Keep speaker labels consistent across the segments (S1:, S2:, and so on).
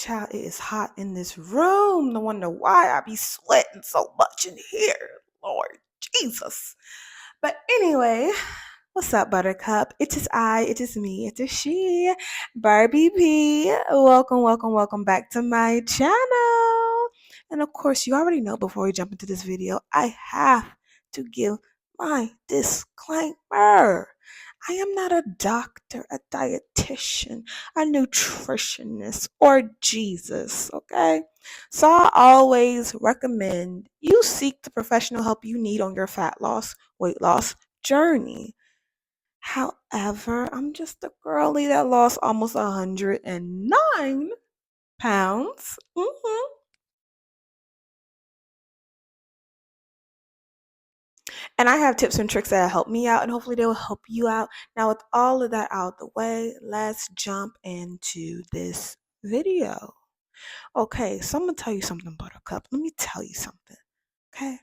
S1: Child, it is hot in this room. No wonder why I be sweating so much in here. Lord Jesus. But anyway, what's up, Buttercup? It is I, it is me, it is she, Barbie P. Welcome, welcome, welcome back to my channel. And of course, you already know before we jump into this video, I have to give my disclaimer. I am not a doctor, a dietitian, a nutritionist, or Jesus, okay? So I always recommend you seek the professional help you need on your fat loss, weight loss journey. However, I'm just a girlie that lost almost 109 pounds. And I have tips and tricks that help me out, and hopefully they will help you out. Now, with all of that out the way, let's jump into this video. Okay, so I'm going to tell you something, Buttercup. Let me tell you something, okay?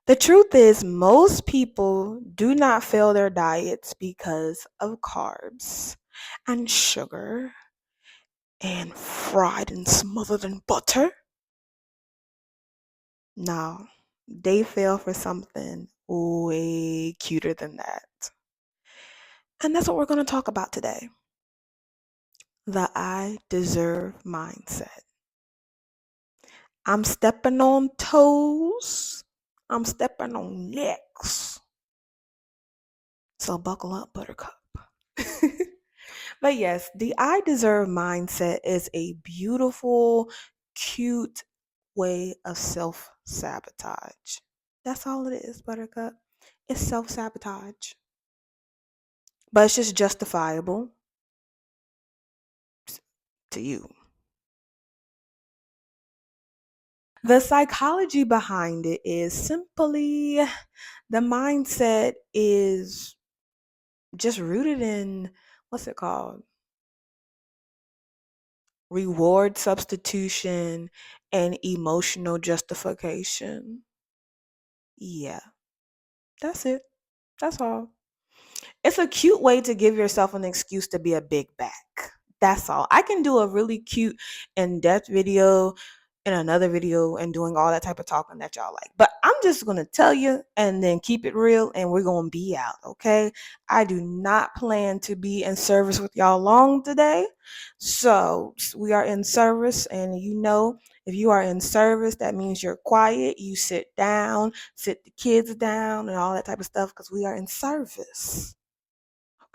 S1: The truth is, most people do not fail their diets because of carbs and sugar and fried and smothered in butter. No, they fail for something way cuter than that. And that's what we're going to talk about today. The I deserve mindset. I'm stepping on toes. I'm stepping on necks. So buckle up, Buttercup. But yes, the I deserve mindset is a beautiful, cute way of self-sabotage. That's all it is, Buttercup. It's self-sabotage. But it's just justifiable to you. The psychology behind it is simply the mindset is just rooted in, what's it called? Reward substitution and emotional justification. Yeah, that's it. That's all. It's a cute way to give yourself an excuse to be a big back. That's all. I can do a really cute in-depth video in another video and doing all that type of talking that y'all like. But I'm just going to tell you and then keep it real and we're going to be out, okay? I do not plan to be in service with y'all long today. So we are in service, and you know, if you are in service, that means you're quiet, you sit down, sit the kids down and all that type of stuff because we are in service.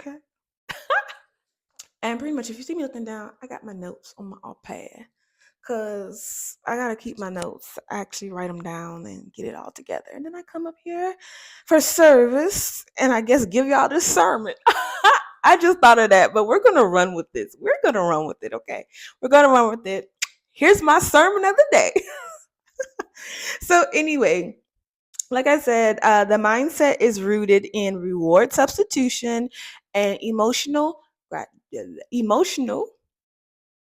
S1: Okay. And pretty much if you see me looking down, I got my notes on my iPad because I got to keep my notes. I actually write them down and get it all together. And then I come up here for service and I guess give y'all this sermon. I just thought of that, but we're going to run with this. We're going to run with it, okay? We're going to run with it. Here's my sermon of the day. So anyway, like I said, the mindset is rooted in reward substitution and emotional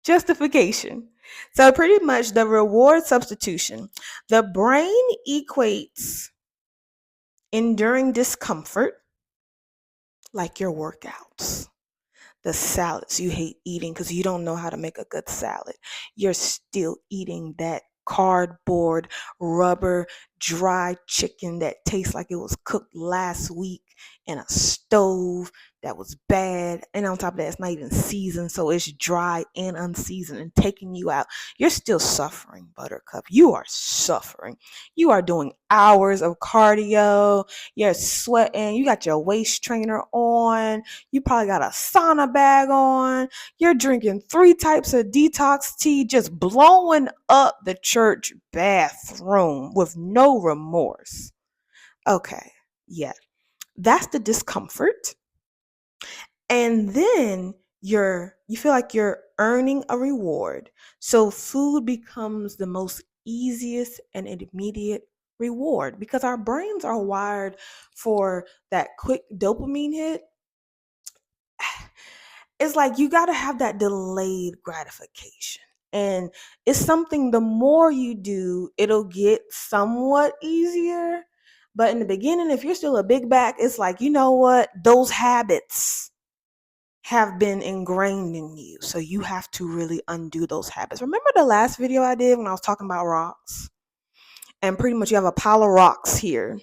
S1: justification. So pretty much the reward substitution, the brain equates enduring discomfort, like your workouts, the salads you hate eating because you don't know how to make a good salad. You're still eating that cardboard, rubber, dry chicken that tastes like it was cooked last week in a stove that was bad. And on top of that, it's not even seasoned, so it's dry and unseasoned and taking you out. You're still suffering, Buttercup. You are suffering. You are doing hours of cardio. You're sweating. You got your waist trainer on. You probably got a sauna bag on. You're drinking 3 types of detox tea, just blowing up the church bathroom with no remorse. Okay, yeah, that's the discomfort. And then you feel like you're earning a reward. So food becomes the most easiest and immediate reward because our brains are wired for that quick dopamine hit. It's like you got to have that delayed gratification. And it's something the more you do, it'll get somewhat easier. But in the beginning, if you're still a big back, it's like, you know what? Those habits have been ingrained in you. So you have to really undo those habits. Remember the last video I did when I was talking about rocks? And pretty much you have a pile of rocks here.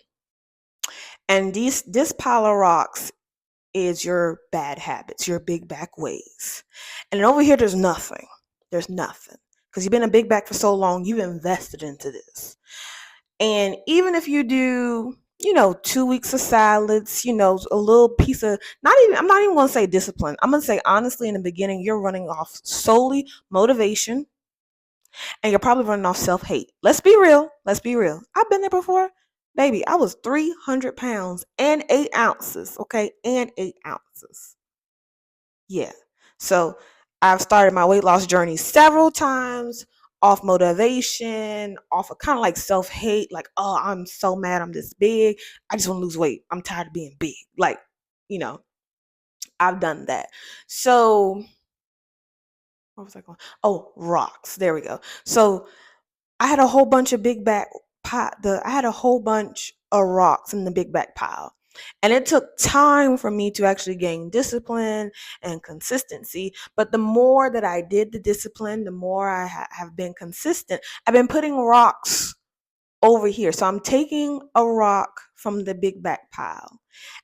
S1: And this pile of rocks is your bad habits, your big back ways. And then over here, there's nothing. There's nothing. Because you've been a big back for so long, you've invested into this. And even if you do, 2 weeks of salads, a little piece of, I'm not even going to say discipline. I'm going to say, honestly, in the beginning, you're running off solely motivation and you're probably running off self hate. Let's be real. Let's be real. I've been there before. Baby, I was 300 pounds and 8 ounces. Okay. And 8 ounces. Yeah. So I've started my weight loss journey several times off motivation, off of kind of like self hate, like, oh, I'm so mad I'm this big. I just want to lose weight. I'm tired of being big. Like, you know, I've done that. So, what was I going? Oh, rocks. There we go. So I had a whole bunch of big back I had a whole bunch of rocks in the big back pile. And it took time for me to actually gain discipline and consistency. But the more that I did the discipline, the more I have been consistent. I've been putting rocks over here. So I'm taking a rock from the big back pile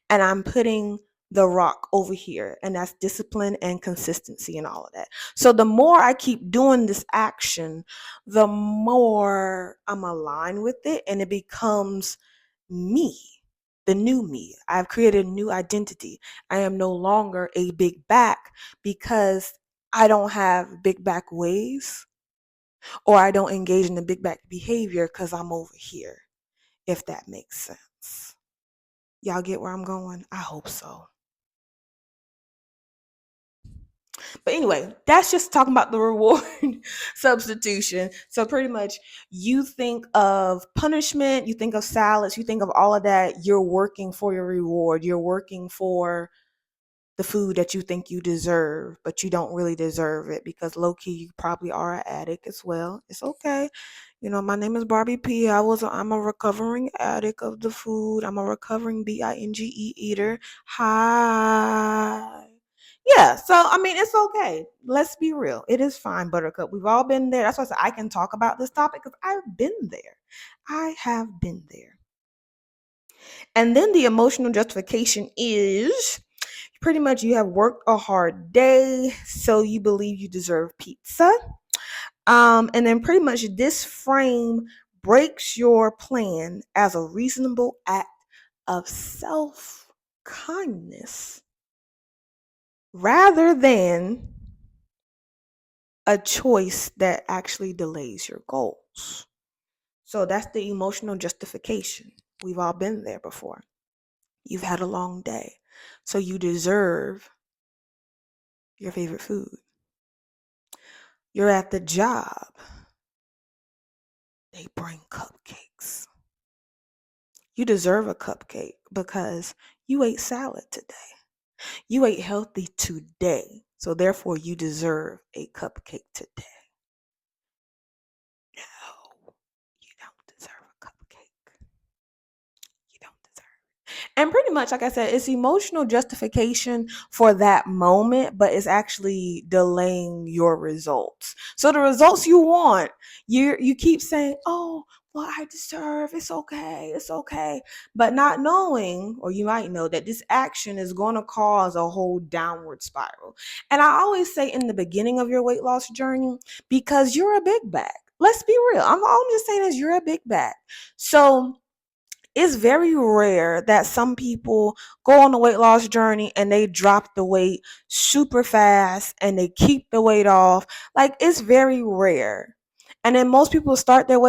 S1: and I'm putting the rock over here. And that's discipline and consistency and all of that. So the more I keep doing this action, the more I'm aligned with it and it becomes me, the new me. I've created a new identity. I am no longer a big back because I don't have big back ways or I don't engage in the big back behavior because I'm over here, if that makes sense. Y'all get where I'm going? I hope so. But anyway, that's just talking about the reward substitution. So pretty much you think of punishment, you think of salads, you think of all of that. You're working for your reward. You're working for the food that you think you deserve, but you don't really deserve it because low key you probably are an addict as well. It's okay. My name is Barbie P. I'm a recovering addict of the food. I'm a recovering binge eater. Hi. Yeah, so I mean it's okay. Let's be real. It is fine, Buttercup. We've all been there. That's why I said I can talk about this topic because I've been there. I have been there. And then the emotional justification is pretty much you have worked a hard day, so you believe you deserve pizza. And then pretty much this frame breaks your plan as a reasonable act of self kindness rather than a choice that actually delays your goals. So that's the emotional justification. We've all been there before. You've had a long day, so you deserve your favorite food. You're at the job. They bring cupcakes. You deserve a cupcake because you ate salad today. You ate healthy today. So therefore you deserve a cupcake today. No, you don't deserve a cupcake. You don't deserve it. And pretty much, like I said, it's emotional justification for that moment, but it's actually delaying your results. So the results you want, you keep saying, oh, well, I deserve, it's okay. But not knowing, or you might know that this action is going to cause a whole downward spiral. And I always say in the beginning of your weight loss journey, because you're a big bag. Let's be real. All I'm just saying is you're a big bag. So it's very rare that some people go on a weight loss journey and they drop the weight super fast and they keep the weight off. Like it's very rare. And then most people start their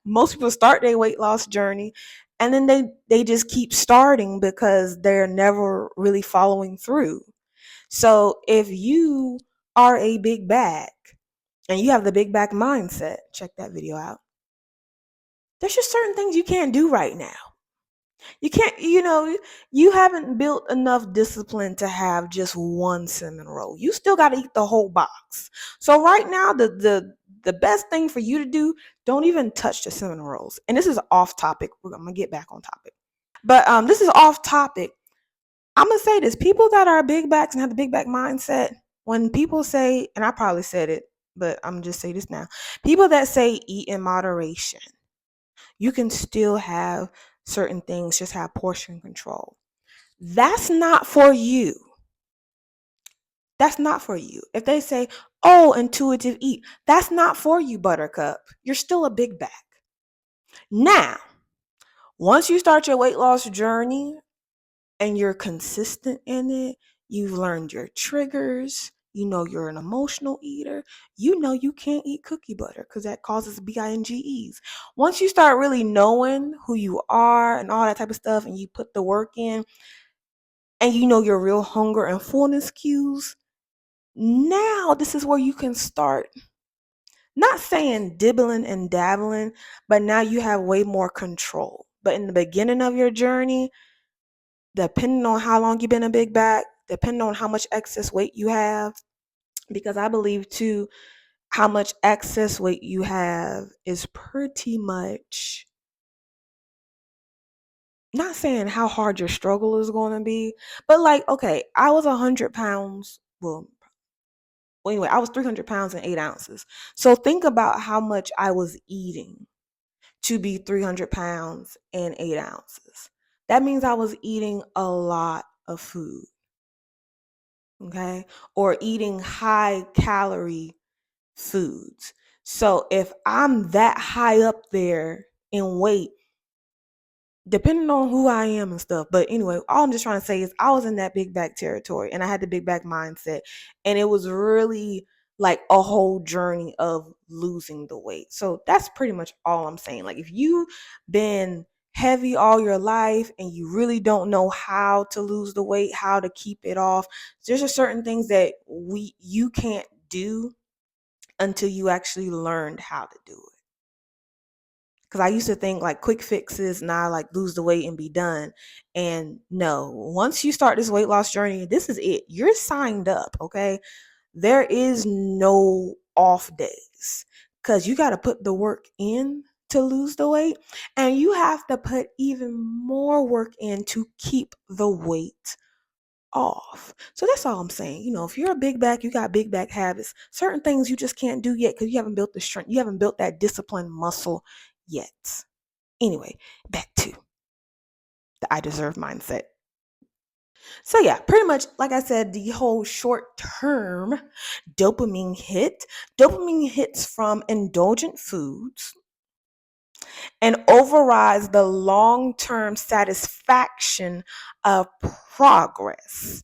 S1: most people start their weight loss journey and then they just keep starting because they're never really following through. So if you are a big back and you have the big back mindset, check that video out. There's just certain things you can't do right now. You can't, you haven't built enough discipline to have just one cinnamon roll. You still got to eat the whole box. So right now, the best thing for you to do, don't even touch the cinnamon rolls. And this is off topic. I'm gonna get back on topic. But this is off topic. I'm gonna say this: people that are big backs and have the big back mindset, when people say, and I probably said it, but I'm gonna just say this now: people that say eat in moderation, you can still have certain things, just have portion control. That's not for you. That's not for you. If they say, oh, intuitive eat, that's not for you, Buttercup. You're still a big back. Now, once you start your weight loss journey and you're consistent in it, you've learned your triggers, you know you're an emotional eater, you know you can't eat cookie butter because that causes binges. Once you start really knowing who you are and all that type of stuff, and you put the work in, and you know your real hunger and fullness cues, now this is where you can start, not saying dibbling and dabbling, but now you have way more control. But in the beginning of your journey, depending on how long you've been a big back, depending on how much excess weight you have, because I believe too, how much excess weight you have is pretty much, not saying how hard your struggle is going to be, but like, okay, I was 100 pounds. Well, anyway, I was 300 pounds and 8 ounces. So think about how much I was eating to be 300 pounds and 8 ounces. That means I was eating a lot of food, okay? Or eating high calorie foods. So if I'm that high up there in weight, depending on who I am and stuff. But anyway, all I'm just trying to say is I was in that big back territory and I had the big back mindset. And it was really like a whole journey of losing the weight. So that's pretty much all I'm saying. Like if you've been heavy all your life and you really don't know how to lose the weight, how to keep it off, there's just certain things that you can't do until you actually learned how to do it. Because I used to think like quick fixes and I like lose the weight and be done. And no, once you start this weight loss journey, this is it. You're signed up, okay? There is no off days because you got to put the work in to lose the weight. And you have to put even more work in to keep the weight off. So that's all I'm saying. You know, if you're a big back, you got big back habits. Certain things you just can't do yet because you haven't built the strength. You haven't built that disciplined muscle yet. Anyway, back to the I deserve mindset. So yeah, pretty much like I said, the whole short term dopamine hit. Dopamine hits from indulgent foods and overrides the long term satisfaction of progress.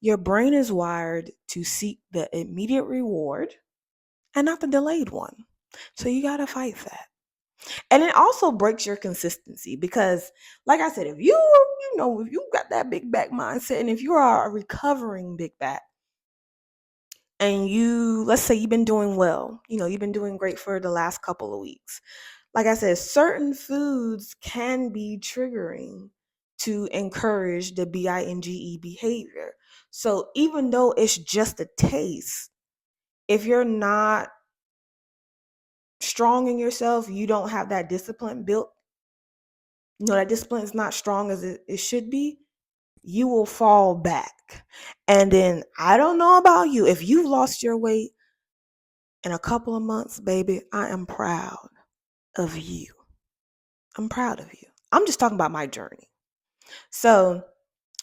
S1: Your brain is wired to seek the immediate reward and not the delayed one. So you got to fight that. And it also breaks your consistency because, like I said, if if you got that big back mindset and if you are a recovering big back and let's say you've been doing well, you've been doing great for the last couple of weeks. Like I said, certain foods can be triggering to encourage the binge behavior. So even though it's just a taste, if you're not strong in yourself, you don't have that discipline built, that discipline is not strong as it should be, you will fall back. And then I don't know about you, if you've lost your weight in a couple of months, baby, I am proud of you. I'm proud of you. I'm just talking about my journey. So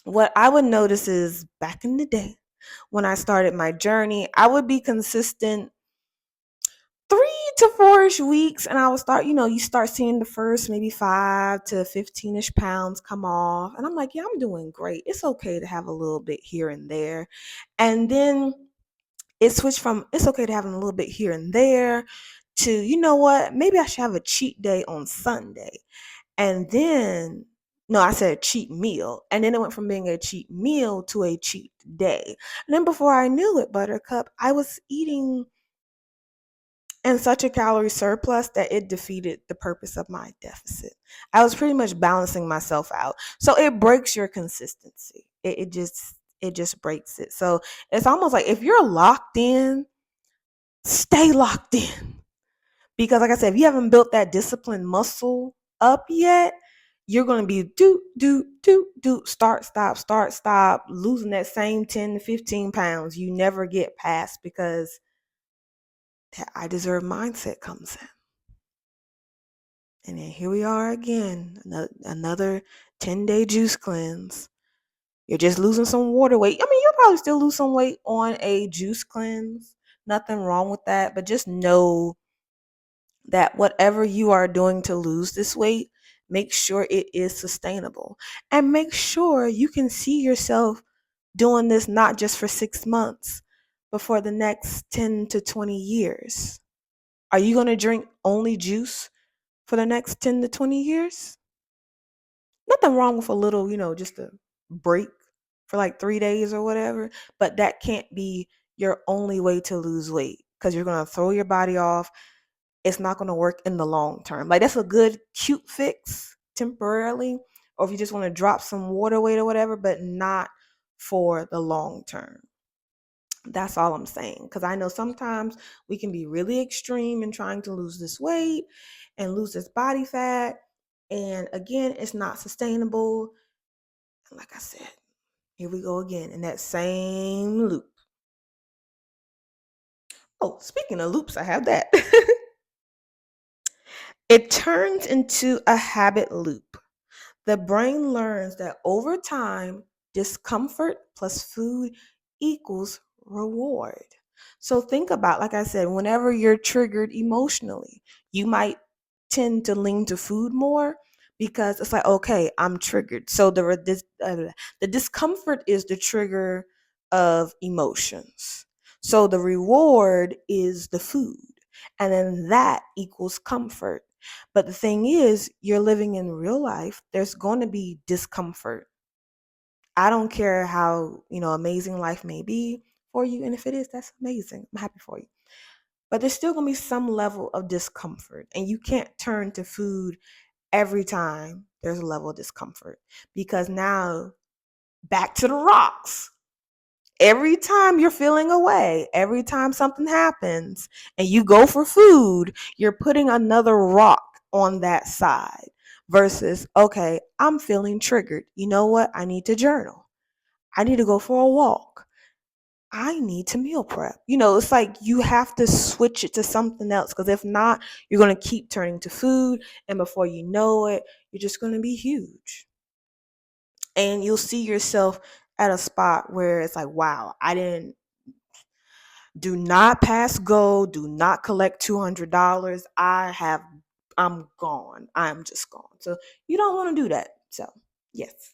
S1: what I would notice is back in the day when I started my journey, I would be consistent 3 to 4-ish weeks, and I would start, you start seeing the first maybe 5 to 15-ish pounds come off. And I'm like, yeah, I'm doing great. It's okay to have a little bit here and there. And then it switched from it's okay to have a little bit here and there to, you know what, maybe I should have a cheat day on Sunday. And then, no, I said cheat meal. And then it went from being a cheat meal to a cheat day. And then before I knew it, Buttercup, I was eating in such a calorie surplus that it defeated the purpose of my deficit. I was pretty much balancing myself out. So it breaks your consistency. It just breaks it. So it's almost like if you're locked in, stay locked in. Because like I said, if you haven't built that disciplined muscle up yet, you're going to be start, stop, losing that same 10 to 15 pounds you never get past because that I deserve mindset comes in. And then here we are again, another 10-day juice cleanse. You're just losing some water weight. I mean, you'll probably still lose some weight on a juice cleanse. Nothing wrong with that. But just know that whatever you are doing to lose this weight, make sure it is sustainable. And make sure you can see yourself doing this not just for 6 months, but for the next 10 to 20 years. Are you going to drink only juice for the next 10 to 20 years? Nothing wrong with a little, just a break for like 3 days or whatever, but that can't be your only way to lose weight because you're going to throw your body off. It's not going to work in the long term. Like, that's a good, cute fix temporarily, or if you just want to drop some water weight or whatever, but not for the long term. That's all I'm saying. Because I know sometimes we can be really extreme in trying to lose this weight and lose this body fat. And again, it's not sustainable. And like I said, here we go again in that same loop. Oh, speaking of loops, I have that. It turns into a habit loop. The brain learns that over time, discomfort plus food equals reward. So think about, like I said, whenever you're triggered emotionally, you might tend to lean to food more because it's like, okay, I'm triggered. So the discomfort is the trigger of emotions. So the reward is the food. And then that equals comfort. But the thing is, you're living in real life. There's going to be discomfort. I don't care how, amazing life may be for you. And if it is, that's amazing. I'm happy for you. But there's still going to be some level of discomfort. And you can't turn to food every time there's a level of discomfort. Because now, back to the rocks. Every time you're feeling away, every time something happens and you go for food, you're putting another rock on that side versus, okay, I'm feeling triggered. You know what? I need to journal. I need to go for a walk. I need to meal prep. It's like you have to switch it to something else because if not, you're going to keep turning to food. And before you know it, you're just going to be huge. And you'll see yourself at a spot where it's like, wow, I didn't do not pass go, do not collect $200. I'm gone. I'm just gone. So you don't want to do that. So, yes.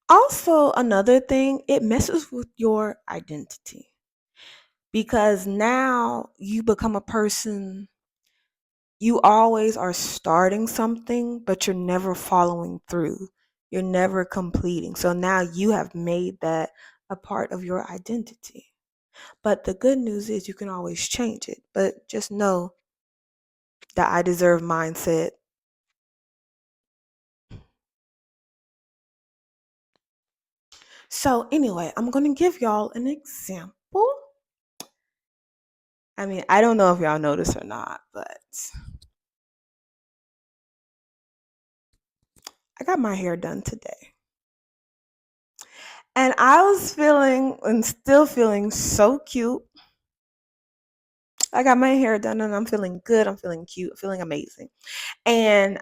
S1: Also, another thing, it messes with your identity because now you become a person, you always are starting something, but you're never following through. You're never completing. So now you have made that a part of your identity. But the good news is you can always change it. But just know that I deserve mindset. So, anyway, I'm going to give y'all an example. I mean, I don't know if y'all know this or not, but I got my hair done today. And I was feeling and still feeling so cute. I got my hair done and I'm feeling good. I'm feeling cute, feeling amazing. And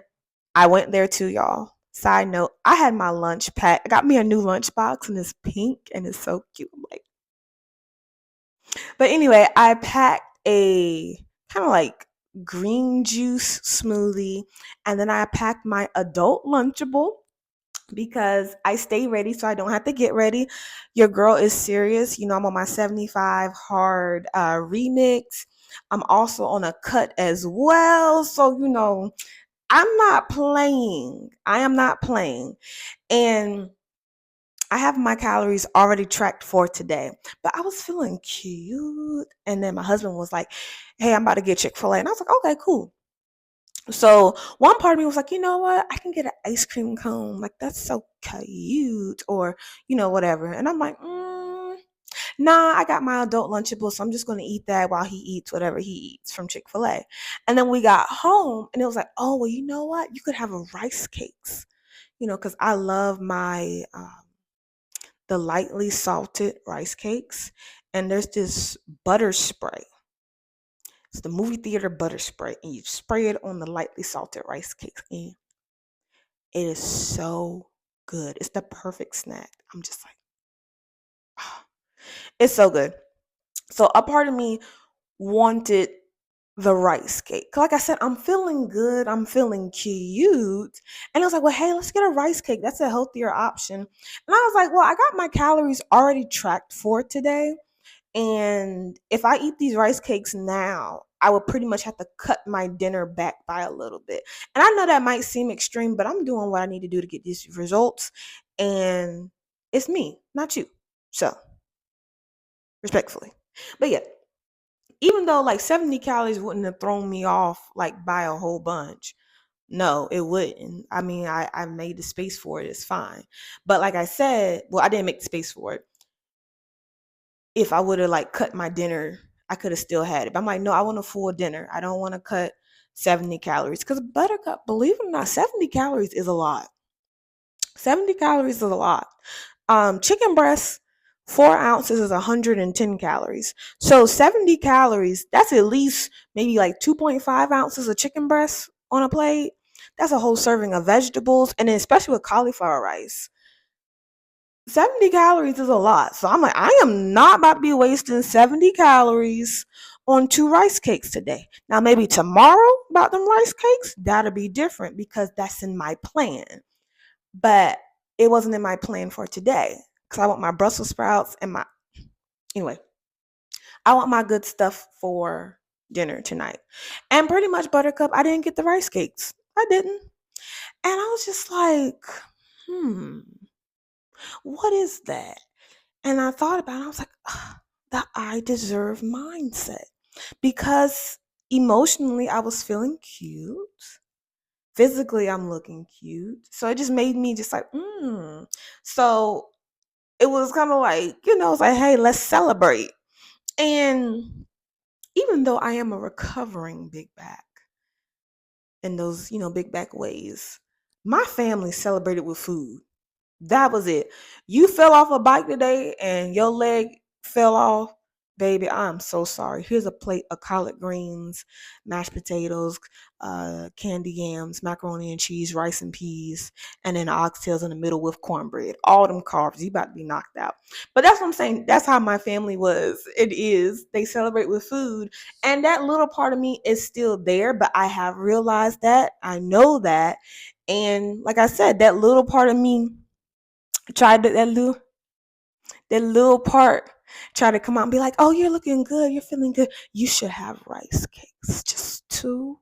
S1: I went there too, y'all. Side note, I had my lunch pack. I got me a new lunch box and it's pink and it's so cute. I'm like, but anyway, I packed a kind of like green juice smoothie and then I packed my adult Lunchable because I stay ready so I don't have to get ready. Your girl is serious. I'm on my 75 hard remix. I'm also on a cut as well. So, I'm not playing. I am not playing. And I have my calories already tracked for today, but I was feeling cute. And then my husband was like, hey, I'm about to get Chick-fil-A. And I was like, okay, cool. So one part of me was like, you know what? I can get an ice cream cone. Like, that's so cute. Or, whatever. And I'm like, Nah, I got my adult Lunchable, so I'm just gonna eat that while he eats whatever he eats from Chick-fil-A. And then we got home and it was like, oh well, you know what? You could have a rice cakes. Because I love my the lightly salted rice cakes. And there's this butter spray. It's the movie theater butter spray, and you spray it on the lightly salted rice cakes, and it is so good. It's the perfect snack. I'm just like, ah, it's so good. So a part of me wanted the rice cake. Like I said, I'm feeling good. I'm feeling cute. And I was like, well, hey, let's get a rice cake. That's a healthier option. And I was like, well, I got my calories already tracked for today. And if I eat these rice cakes now, I would pretty much have to cut my dinner back by a little bit. And I know that might seem extreme, but I'm doing what I need to do to get these results. And it's me, not you. So, respectfully. But yeah, even though like 70 calories wouldn't have thrown me off like by a whole bunch. No, it wouldn't. I mean, I made the space for it. It's fine. But like I said, well, I didn't make the space for it. If I would have like cut my dinner, I could have still had it. But I'm like, no, I want a full dinner. I don't want to cut 70 calories. Because Buttercup, believe it or not, 70 calories is a lot. 70 calories is a lot. Chicken breast, 4 ounces is 110 calories. So 70 calories, that's at least maybe like 2.5 ounces of chicken breast on a plate. That's a whole serving of vegetables. And then especially with cauliflower rice. 70 calories is a lot. So I'm like, I am not about to be wasting 70 calories on 2 rice cakes today. Now, maybe tomorrow about them rice cakes, that'll be different because that's in my plan. But it wasn't in my plan for today because I want my Brussels sprouts and anyway, I want my good stuff for dinner tonight. And pretty much Buttercup, I didn't get the rice cakes. I didn't. And I was just like, hmm, what is that? And I thought about it. I was like, the I deserve mindset. Because emotionally, I was feeling cute. Physically, I'm looking cute. So it just made me just like, So it was kind of like, it's like, hey, let's celebrate. And even though I am a recovering big back in those, big back ways, my family celebrated with food. That was it. You fell off a bike today and your leg fell off. Baby, I'm so sorry. Here's a plate of collard greens, mashed potatoes, candy yams, macaroni and cheese, rice and peas, and then oxtails in the middle with cornbread. All them carbs. You about to be knocked out. But that's what I'm saying. That's how my family was. It is. They celebrate with food. And that little part of me is still there, but I have realized that. I know that. And like I said, that little part of me tried to, that little part try to come out and be like, oh, you're looking good, you're feeling good, you should have rice cakes, just two,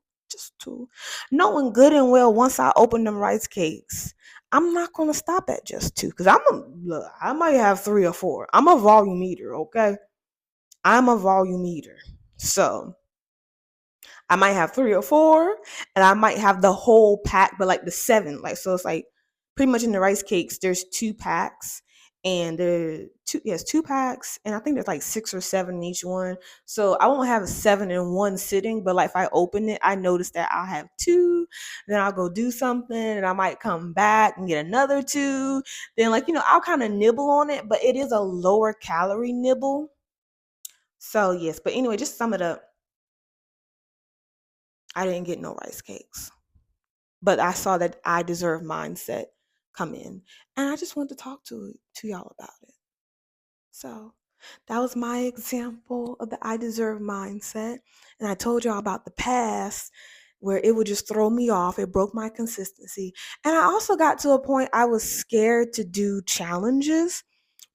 S1: knowing good and well once I open them rice cakes, I'm not going to stop at just two because I might have 3 or 4. I'm a volume eater. Okay, I'm a volume eater. So I might have 3 or 4, and I might have the whole pack, but like the 7. Like, so it's like pretty much in the rice cakes, there's 2 packs, and yes, 2 packs, and I think there's like 6 or 7 in each one. So I won't have a 7 in one sitting, but like if I open it, I notice that I'll have 2, then I'll go do something, and I might come back and get another 2. Then like, I'll kind of nibble on it, but it is a lower calorie nibble. So yes, but anyway, just sum it up. I didn't get no rice cakes. But I saw that I deserve mindset come in. And I just wanted to talk to y'all about it. So that was my example of the I deserve mindset. And I told y'all about the past where it would just throw me off. It broke my consistency. And I also got to a point I was scared to do challenges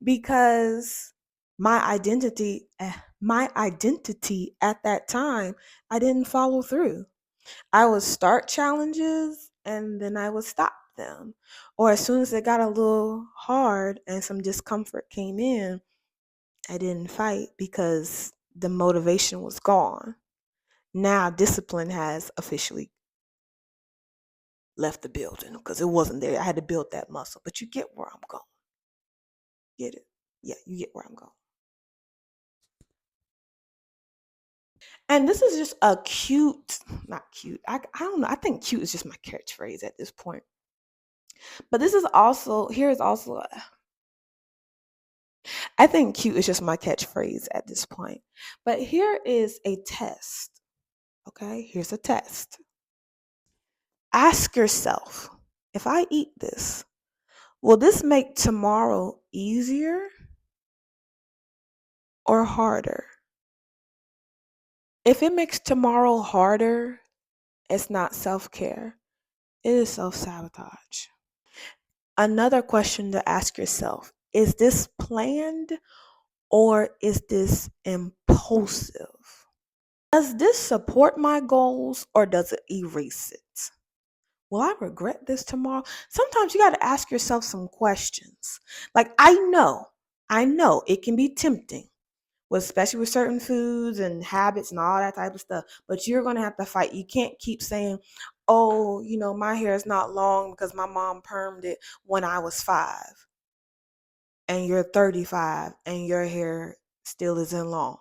S1: because my identity at that time, I didn't follow through. I would start challenges and then I would stop them. Or as soon as it got a little hard and some discomfort came in, I didn't fight because the motivation was gone. Now discipline has officially left the building because it wasn't there. I had to build that muscle. But you get where I'm going. Get it? Yeah, you get where I'm going. And this is just a cute, not cute. I don't know. I think cute is just my catchphrase at this point. But this is also, here is also, I think cute is just my catchphrase at this point. But here is a test. Okay, here's a test. Ask yourself, if I eat this, will this make tomorrow easier or harder? If it makes tomorrow harder, it's not self care, it is self sabotage. Another question to ask yourself, is this planned or is this impulsive? Does this support my goals or does it erase it? Will I regret this tomorrow? Sometimes you got to ask yourself some questions. Like, I know it can be tempting, especially with certain foods and habits and all that type of stuff. But you're going to have to fight. You can't keep saying, oh, my hair is not long because my mom permed it when I was 5. And you're 35 and your hair still isn't long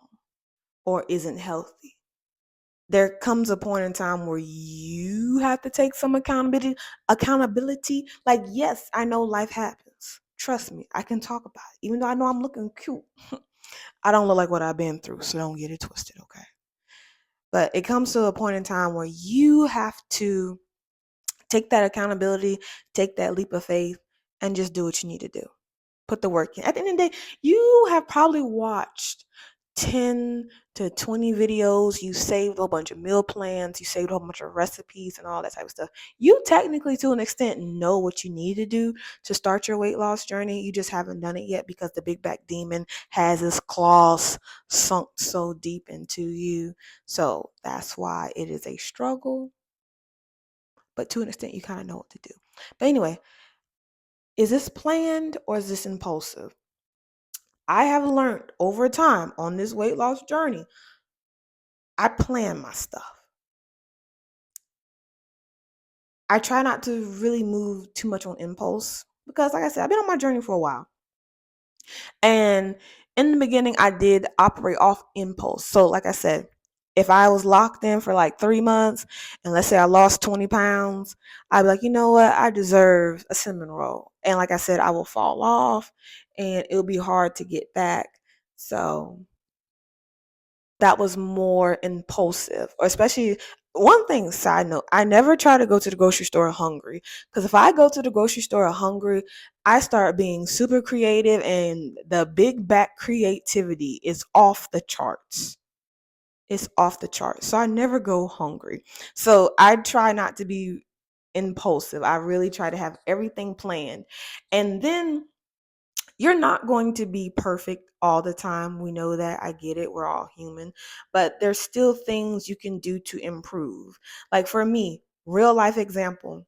S1: or isn't healthy. There comes a point in time where you have to take some accountability. Like, yes, I know life happens. Trust me, I can talk about it. Even though I know I'm looking cute, I don't look like what I've been through, so don't get it twisted, okay? But it comes to a point in time where you have to take that accountability, take that leap of faith, and just do what you need to do. Put the work in. At the end of the day, you have probably watched 10 to 20 videos. You saved a whole bunch of meal plans. You saved a whole bunch of recipes and all that type of stuff. You technically, to an extent, know what you need to do to start your weight loss journey. You just haven't done it yet because the big back demon has his claws sunk so deep into you. So that's why it is a struggle. But to an extent, you kind of know what to do. But anyway, is this planned or is this impulsive? I have learned over time on this weight loss journey, I plan my stuff. I try not to really move too much on impulse because, like I said, I've been on my journey for a while. And in the beginning, I did operate off impulse. So, like I said, if I was locked in for like 3 months and let's say I lost 20 pounds, I'd be like, you know what? I deserve a cinnamon roll. And like I said, I will fall off and it'll be hard to get back. So that was more impulsive, or especially one thing, side note, I never try to go to the grocery store hungry because if I go to the grocery store hungry, I start being super creative and the big back creativity is off the charts. It's off the charts. So I never go hungry. So I try not to be impulsive. I really try to have everything planned. And then you're not going to be perfect all the time. We know that. I get it. We're all human. But there's still things you can do to improve. Like for me, real life example.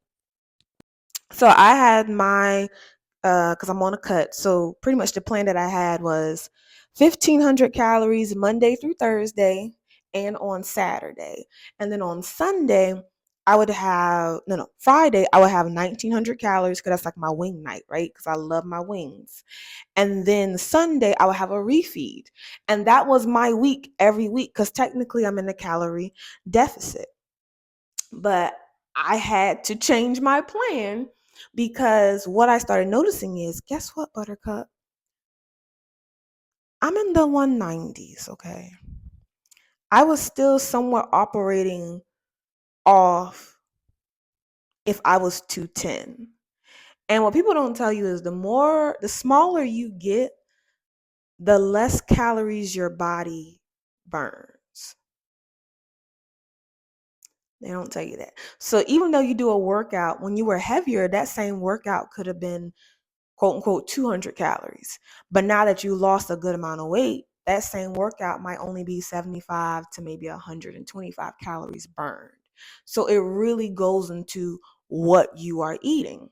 S1: So I had my because I'm on a cut. So pretty much the plan that I had was 1,500 calories Monday through Thursday and on Saturday. And then on Sunday, I would have, no, Friday, I would have 1,900 calories because that's like my wing night, right? Because I love my wings. And then Sunday, I would have a refeed. And that was my week every week because technically I'm in a calorie deficit. But I had to change my plan because what I started noticing is, guess what, Buttercup? I'm in the 190s, okay? I was still somewhat operating off if I was 210. And what people don't tell you is the smaller you get, the less calories your body burns. They don't tell you that. So even though you do a workout, when you were heavier, that same workout could have been quote unquote 200 calories. But now that you lost a good amount of weight, that same workout might only be 75 to maybe 125 calories burned. So it really goes into what you are eating.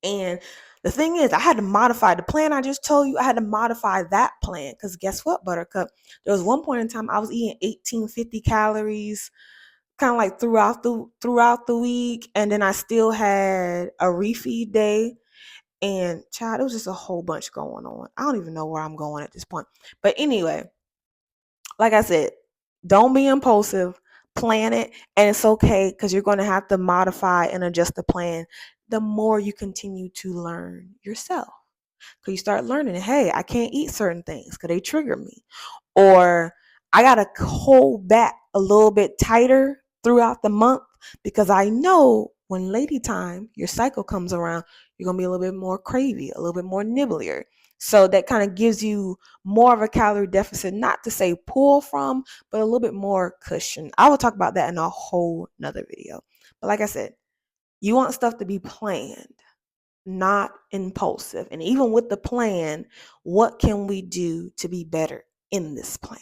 S1: And the thing is, I had to modify the plan I just told you. I had to modify that plan because guess what, Buttercup? There was one point in time I was eating 1,850 calories, kind of like throughout the week, and then I still had a refeed day. And child, it was just a whole bunch going on. I don't even know where I'm going at this point. But anyway, like I said, Don't be impulsive. Plan it. And it's okay because you're going to have to modify and adjust the plan the more you continue to learn yourself. Because you start learning, hey, I can't eat certain things because they trigger me. Or I got to hold back a little bit tighter throughout the month because I know when lady time, your cycle comes around, you're going to be a little bit more cravey, a little bit more nibblier. So that kind of gives you more of a calorie deficit, not to say pull from, but a little bit more cushion. I will talk about that in a whole nother video. But like I said, you want stuff to be planned, not impulsive. And even with the plan, what can we do to be better in this plan?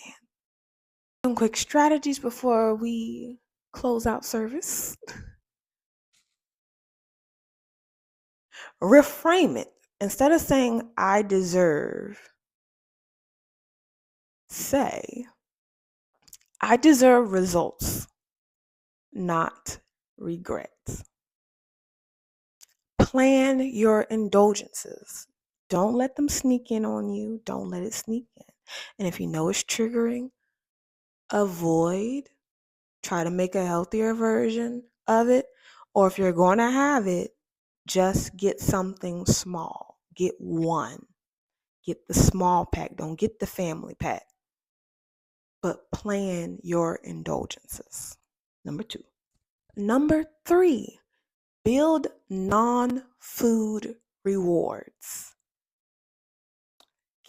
S1: Some quick strategies before we close out service. Reframe it. Instead of saying, I deserve, say, I deserve results, not regrets. Plan your indulgences. Don't let them sneak in on you. Don't let it sneak in. And if you know it's triggering, avoid. Try to make a healthier version of it. Or if you're going to have it, just get something small. Get one. Get the small pack. Don't get the family pack. But plan your indulgences. Number 2. Number 3, build non-food rewards.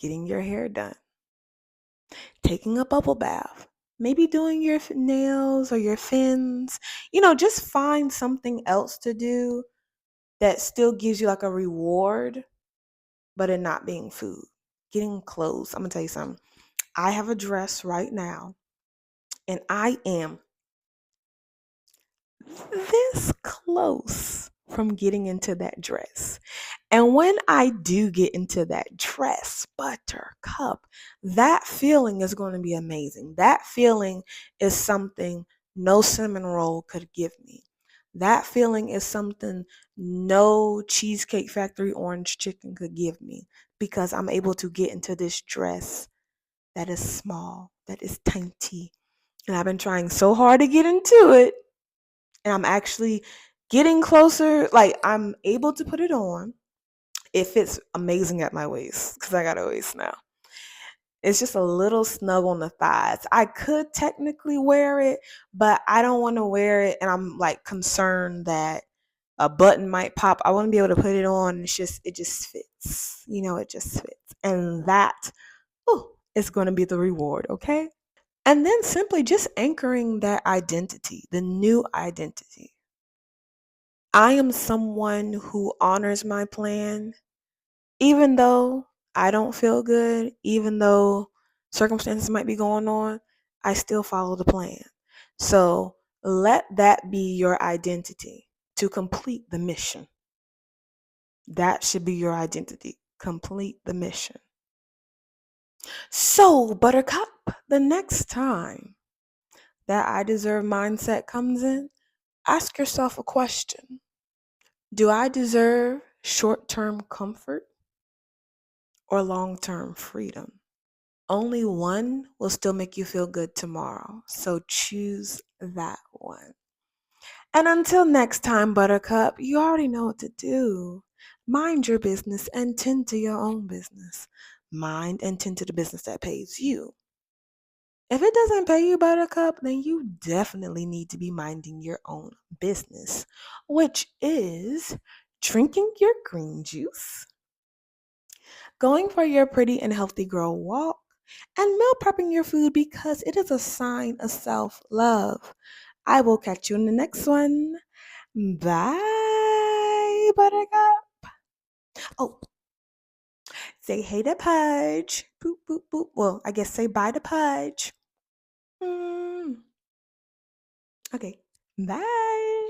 S1: Getting your hair done. Taking a bubble bath. Maybe doing your nails or your fins. Just find something else to do that still gives you like a reward, but it not being food. Getting clothes. I'm going to tell you something. I have a dress right now, and I am this close from getting into that dress. And when I do get into that dress, buttercup, that feeling is going to be amazing. That feeling is something no cinnamon roll could give me. That feeling is something no Cheesecake Factory orange chicken could give me, because I'm able to get into this dress that is small, that is tiny. And I've been trying so hard to get into it. And I'm actually getting closer. Like, I'm able to put it on. It fits amazing at my waist because I got a waist now. It's just a little snug on the thighs. I could technically wear it, but I don't want to wear it, and I'm like concerned that a button might pop. I want to be able to put it on. It just fits. It just fits. And that, is going to be the reward, okay? And then simply just anchoring that identity, the new identity. I am someone who honors my plan. Even though I don't feel good, even though circumstances might be going on, I still follow the plan. So let that be your identity, to complete the mission. That should be your identity. Complete the mission. So, Buttercup, the next time that I deserve mindset comes in, ask yourself a question. Do I deserve short-term comfort or long-term freedom? Only one will still make you feel good tomorrow. So choose that one. And until next time, Buttercup, you already know what to do. Mind your business and tend to your own business. Mind and tend to the business that pays you. If it doesn't pay you, Buttercup, then you definitely need to be minding your own business, which is drinking your green juice, going for your pretty and healthy girl walk, and meal prepping your food because it is a sign of self-love. I will catch you in the next one. Bye, Buttercup. Oh, say hey to Pudge. Boop, boop, boop. Well, I guess say bye to Pudge. Okay, bye.